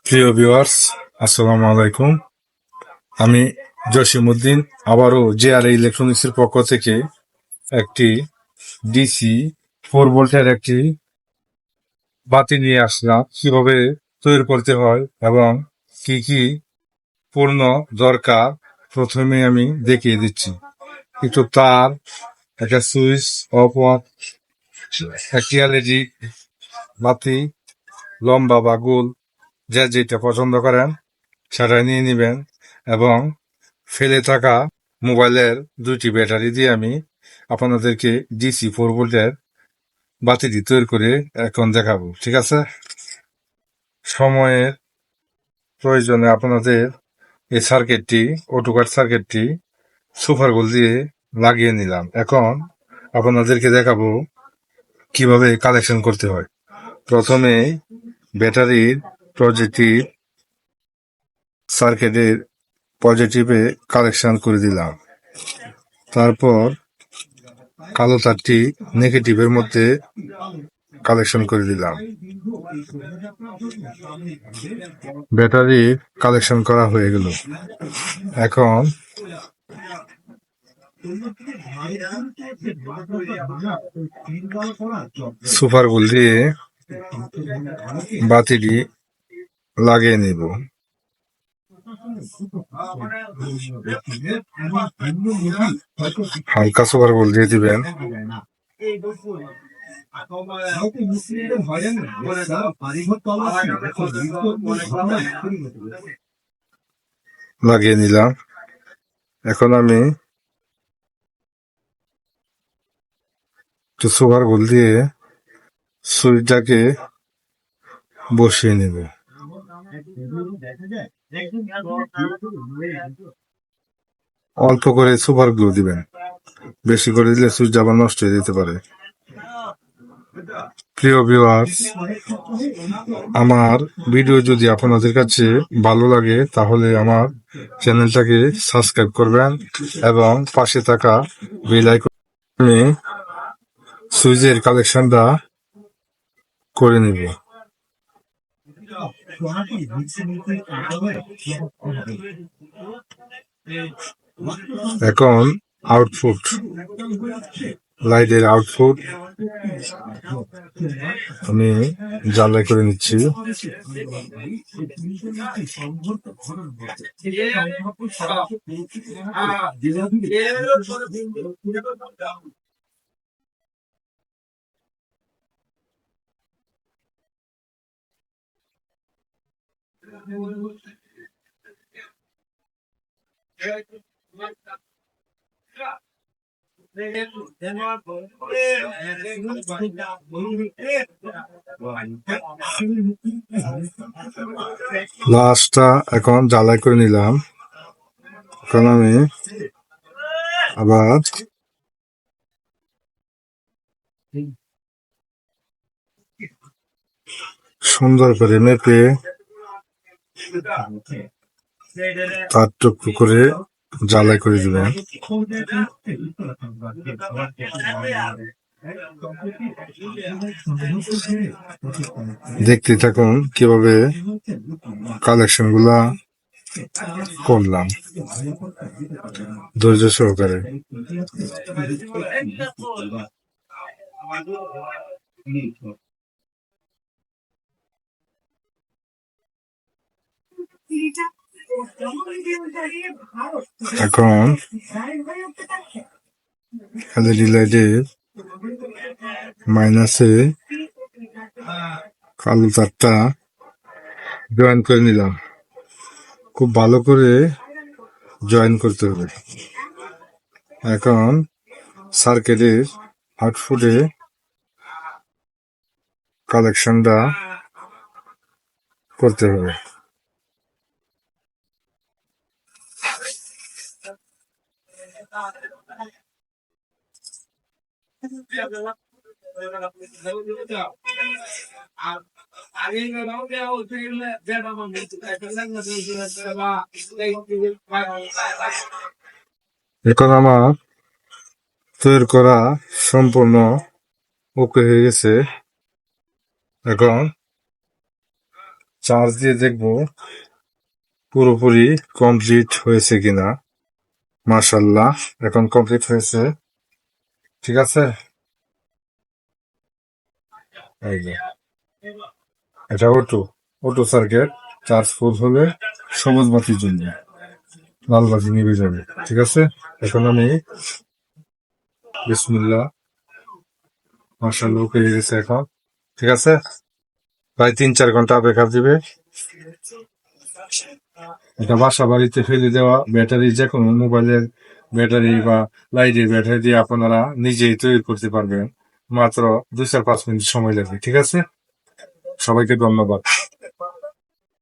প্রিয় ভিউয়ার্স, আসসালামু আলাইকুম। আমি জসিমউদ্দিন আবারও জেআর ইলেকট্রনিক্সের পক্ষ থেকে একটি ডিসি 4 ভোল্টের একটি বাতি নিয়ে আসলাম। কিভাবে তৈরি করতে হয় এবং কি কি পূর্ণ দরকার প্রথমে আমি দেখিয়ে দিচ্ছি। একটু তার, একটা সুইচ, অফ অন, একটি এলইডি বাতি, লম্বা বা গোল, যে যেটা পছন্দ করেন সেটা নিয়ে নেবেন এবং ফেলে থাকা মোবাইলের 2টি ব্যাটারি দিয়ে আমি আপনাদেরকে ডিসি 4 ভোল্টের বাতিটি তৈরি করে এখন দেখাবো। ঠিক আছে? সময়ের প্রয়োজনে আপনাদের এই সার্কিটটি, অটোকাট সার্কিটটি সুপার গোল দিয়ে লাগিয়ে নিলাম। এখন আপনাদেরকে দেখাবো কিভাবে কানেকশন করতে হয়। প্রথমে ব্যাটারির পজিটিভ সার্কিটের পজিটিভে কানেকশন করে দিলাম। তারপর কালো তারটি নেগেটিভের মধ্যে কালেকশন করে দিলাম। ব্যাটারি কালেকশন করা হয়ে গেল। এখন সুপার গোল দিয়ে বাতিটি লাগিয়ে নেব। হালকা সুপার গোল দিয়ে দিবেন। লাগিয়ে নিলাম। এখন আমি একটু সুপার গোল দিয়ে সুইচটাকে বসিয়ে নেব। অল্প করে সুপার গ্লু দিবেন, বেশি করে দিলে সুইচ আবার নষ্ট হয়ে যেতে পারে। প্রিয় ভিউয়ার্স, আমার ভিডিও যদি আপনাদের কাছে ভালো লাগে তাহলে আমার চ্যানেলটাকে সাবস্ক্রাইব করবেন এবং পাশে থাকা বেল আইকনে সুইচের কালেকশনটা করে নেব। এখন আউটপুট, লাইটের আউটপুট আমি জ্বালাই করে নিচ্ছি। লাস্টটা এখন জ্বালাই করে নিলাম। এখন আমি আবার সুন্দর করে মেপে তার টুকরো করে জ্বালাই করে দিবেন। দেখতে থাকুন কিভাবে কালেকশন গুলা করলাম ধৈর্য সহকারে। এখন এলইডি লাইটের মাইনাসে কালো তারটা জয়েন করে নিলাম। খুব ভালো করে জয়েন করতে হবে। এখন সার্কিটের আউটপুটে কালেকশনটা করতে হবে। এখন আমার তৈরি করা সম্পূর্ণ ওকে হয়ে গেছে। এখন চার্জ দিয়ে দেখবো পুরোপুরি কমপ্লিট হয়েছে কিনা। মাশাল্লাহ, এখন কমপ্লিট হয়েছে। ঠিক আছে, এই যে এটা অটো অটো সার্কিট। চার্জ ফুল হলে সবুজ বাতি জ্বলবে, লাল বাতি নিভে যাবে। ঠিক আছে, এখন আমি বিসমিল্লাহ। মাশাল্লাহ, পেয়ে গেছে এখন। ঠিক আছে, প্রায় 3-4 ঘন্টা ব্যাকআপ দিবে। এটা বাসা বাড়িতে ফেলে দেওয়া ব্যাটারি, যে কোনো মোবাইলের ব্যাটারি বা লাইটের ব্যাটারি দিয়ে আপনারা নিজেই তৈরি করতে পারবেন। মাত্র 2-4-5 মিনিট সময় লাগবে। ঠিক আছে, সবাইকে ধন্যবাদ।